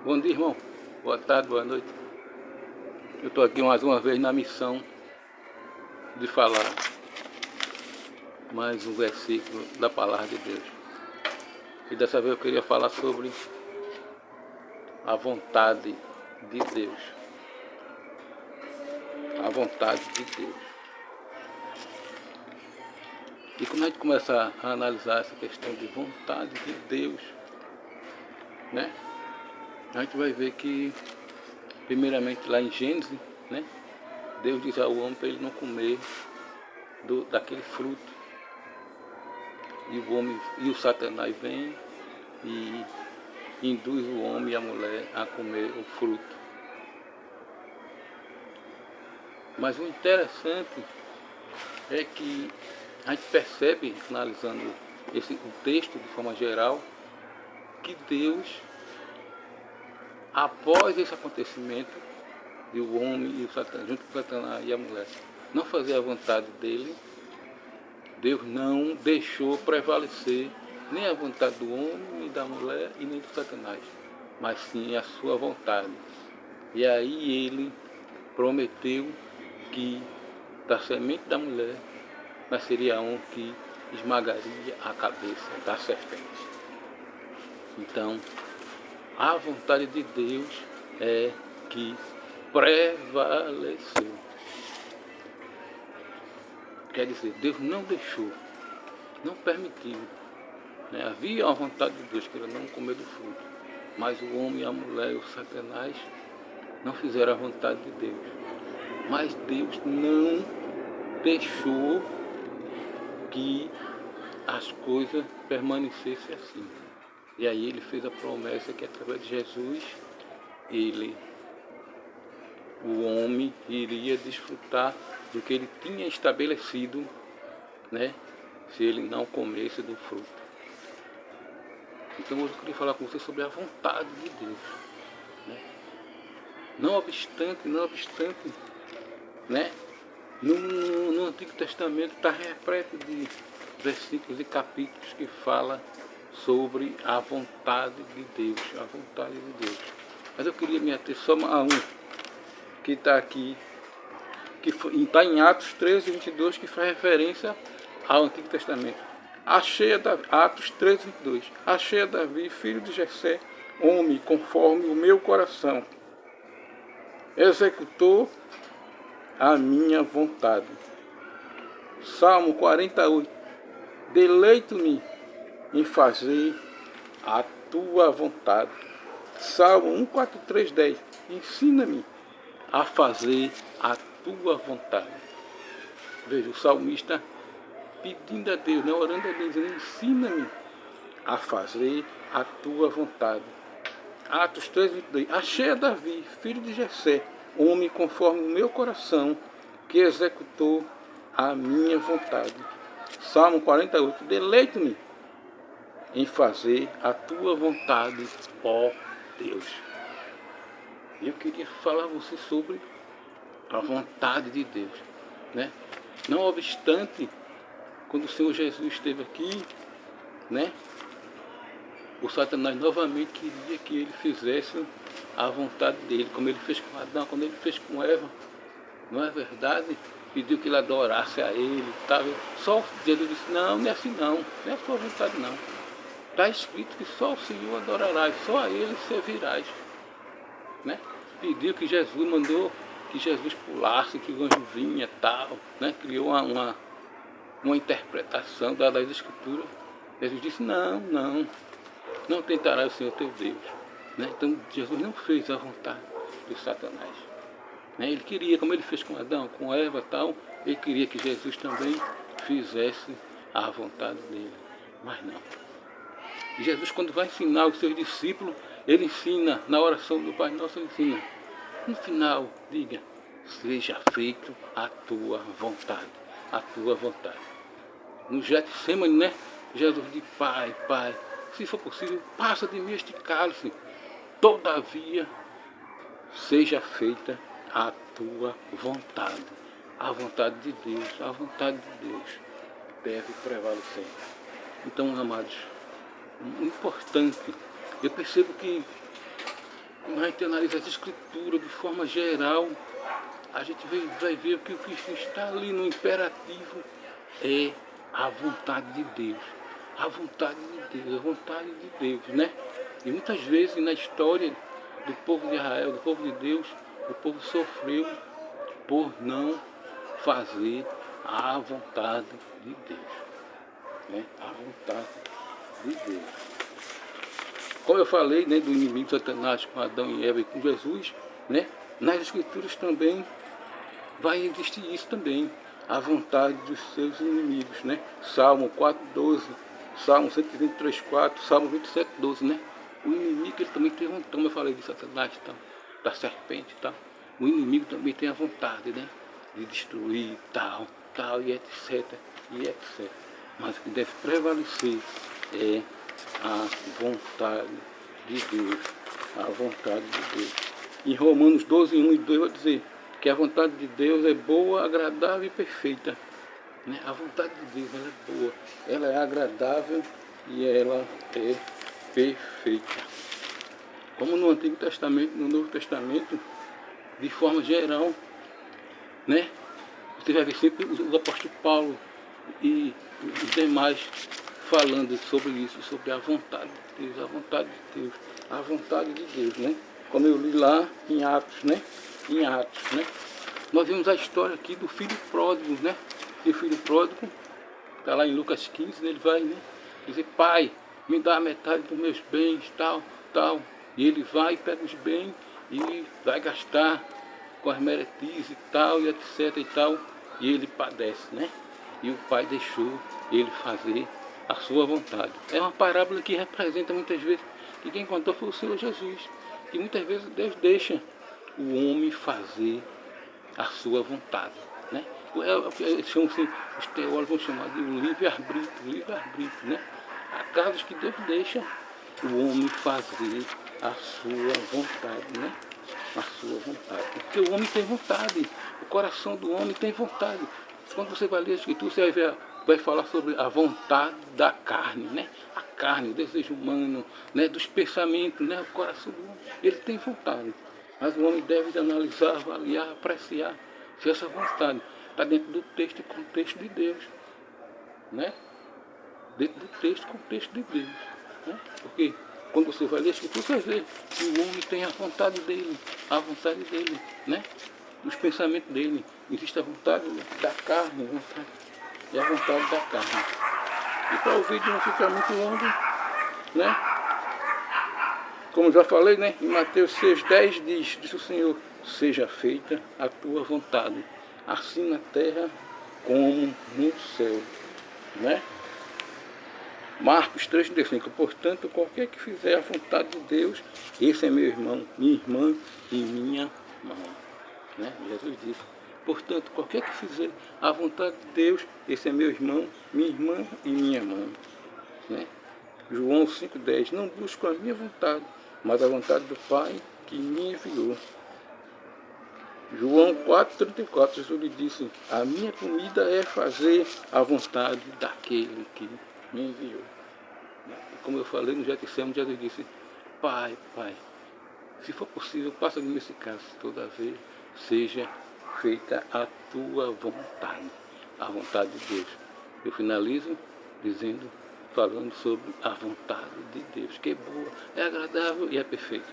Bom dia, irmão. Boa tarde, boa noite. Eu estou aqui mais uma vez na missão de falar mais um versículo da palavra de Deus. E dessa vez eu queria falar sobre a vontade de Deus. A vontade de Deus. E quando a gente começa a analisar essa questão de vontade de Deus, né? A gente vai ver que, primeiramente lá em Gênesis, né? Deus diz ao homem para ele não comer daquele fruto. E o homem e o Satanás vem e induz o homem e a mulher a comer o fruto. Mas o interessante é que a gente percebe, analisando o texto de forma geral, que Deus, após esse acontecimento, de o homem e o Satanás, junto com o Satanás e a mulher, não fazer a vontade dele, Deus não deixou prevalecer nem a vontade do homem, nem da mulher e nem do Satanás, mas sim a sua vontade. E aí ele prometeu que da semente da mulher nasceria um que esmagaria a cabeça da serpente. Então, a vontade de Deus é que prevaleceu. Quer dizer, Deus não deixou, não permitiu. Né? Havia uma vontade de Deus que era não comer do fruto, mas o homem, a mulher e o Satanás não fizeram a vontade de Deus. Mas Deus não deixou que as coisas permanecessem assim. E aí ele fez a promessa que através de Jesus, o homem, iria desfrutar do que ele tinha estabelecido, né, se ele não comesse do fruto. Então hoje eu queria falar com você sobre a vontade de Deus. Né? Não obstante, né, no Antigo Testamento está repleto de versículos e capítulos que fala sobre a vontade de Deus, a vontade de Deus. Mas eu queria me ater só a um que está aqui, que está em Atos 13, 22, que faz referência ao Antigo Testamento. Atos 13, 22. Achei a Davi, filho de Jessé, homem conforme o meu coração, executou a minha vontade. Salmo 48. Deleito-me em fazer a tua vontade. Salmo 143, 10. Ensina-me a fazer a tua vontade. Veja, o salmista pedindo a Deus, né, orando a Deus, ensina-me a fazer a tua vontade. Atos 3, 22. Achei a Davi, filho de Jessé, homem conforme o meu coração, que executou a minha vontade. Salmo 48. Deleito-me em fazer a tua vontade, ó Deus. Eu queria falar a você sobre a vontade de Deus, né? Não obstante, quando o Senhor Jesus esteve aqui, né, o Satanás novamente queria que ele fizesse a vontade dele, como ele fez com Adão, como ele fez com Eva. Não é verdade? Pediu que ele adorasse a ele. Só Jesus disse, não é assim não é a sua vontade não. Está escrito que só o Senhor adorarás, só a ele servirás. Né? Pediu que Jesus, mandou que Jesus pulasse, que o anjo vinha tal, né? Criou uma interpretação das Escrituras. Jesus disse, não tentarás o Senhor teu Deus. Né? Então Jesus não fez a vontade de Satanás. Né? Ele queria, como ele fez com Adão, com Eva tal, ele queria que Jesus também fizesse a vontade dele. Mas não. E Jesus, quando vai ensinar os seus discípulos, ele ensina, na oração do Pai Nosso, ele ensina. No final, diga, seja feito a tua vontade. A tua vontade. No Getsemane, né? Jesus diz, Pai, se for possível, passa de mim este cálice. Todavia, seja feita a tua vontade. A vontade de Deus, a vontade de Deus deve prevalecer. Então, amados, importante, eu percebo que quando a gente analisa as escrituras de forma geral, a gente vai ver que o que está ali no imperativo é a vontade de Deus. A vontade de Deus, a vontade de Deus, né? E muitas vezes na história do povo de Israel, do povo de Deus, o povo sofreu por não fazer a vontade de Deus, né? A vontade de Deus. Como eu falei, né, do inimigo Satanás com Adão e Eva e com Jesus, né? Nas escrituras também vai existir isso também, a vontade dos seus inimigos, né? Salmo 4:12, Salmo 123:4, Salmo 27:12, né? O inimigo ele também tem vontade, como eu falei de Satanás, tá? Da serpente, tá? O inimigo também tem a vontade, né? De destruir, tal, e etc, e etc. Mas o que deve prevalecer é a vontade de Deus, a vontade de Deus. Em Romanos 12:1 e 2 vai dizer que a vontade de Deus é boa, agradável e perfeita. Né? A vontade de Deus ela é boa, ela é agradável e ela é perfeita. Como no Antigo Testamento, no Novo Testamento, de forma geral, né? Você vai ver sempre o apóstolo Paulo e os demais falando sobre isso, sobre a vontade de Deus, a vontade de Deus, a vontade de Deus, né? Como eu li lá em Atos, né? Em Atos, né? Nós vimos a história aqui do filho pródigo, né? E o filho pródigo, está lá em Lucas 15, ele vai, né? Dizer, pai, me dá a metade dos meus bens, tal, tal. E ele vai, pega os bens e vai gastar com as meretrizes e tal, e etc e tal. E ele padece, né? E o pai deixou ele fazer a sua vontade. É uma parábola que representa muitas vezes, que quem contou foi o Senhor Jesus. Que muitas vezes Deus deixa o homem fazer a sua vontade, né? Os teólogos vão chamar de livre-arbítrio, né? Há casos que Deus deixa o homem fazer a sua vontade, né? A sua vontade. Porque o homem tem vontade, o coração do homem tem vontade. Quando você vai ler a Escritura, você vai falar sobre a vontade da carne, né? A carne, o desejo humano, né? Dos pensamentos, né? O coração do homem, ele tem vontade. Mas o homem deve analisar, avaliar, apreciar se essa vontade está dentro do texto e contexto de Deus, né? Dentro do texto e contexto de Deus, né? Porque quando você vai ler a Escritura, você vê que o homem tem a vontade dele, né? Os pensamentos dele. Existe a vontade da carne, e a vontade da carne. E para o vídeo não ficar muito longo, né? Como já falei, né? Em Mateus 6:10 diz o Senhor, seja feita a tua vontade, assim na terra como no céu, né? Marcos 3:35, portanto, qualquer que fizer a vontade de Deus, esse é meu irmão, minha irmã e minha mãe, né? Jesus disse, portanto, qualquer que fizer a vontade de Deus, esse é meu irmão, minha irmã e minha mãe, né? João 5:10, não busco a minha vontade, mas a vontade do Pai que me enviou. João 4:34, Jesus lhe disse, a minha comida é fazer a vontade daquele que me enviou. Como eu falei no Getsemane, Jesus disse, Pai, se for possível, passa de mim esse cálice, toda vez seja feita a tua vontade, a vontade de Deus. Eu finalizo falando sobre a vontade de Deus, que é boa, é agradável e é perfeita.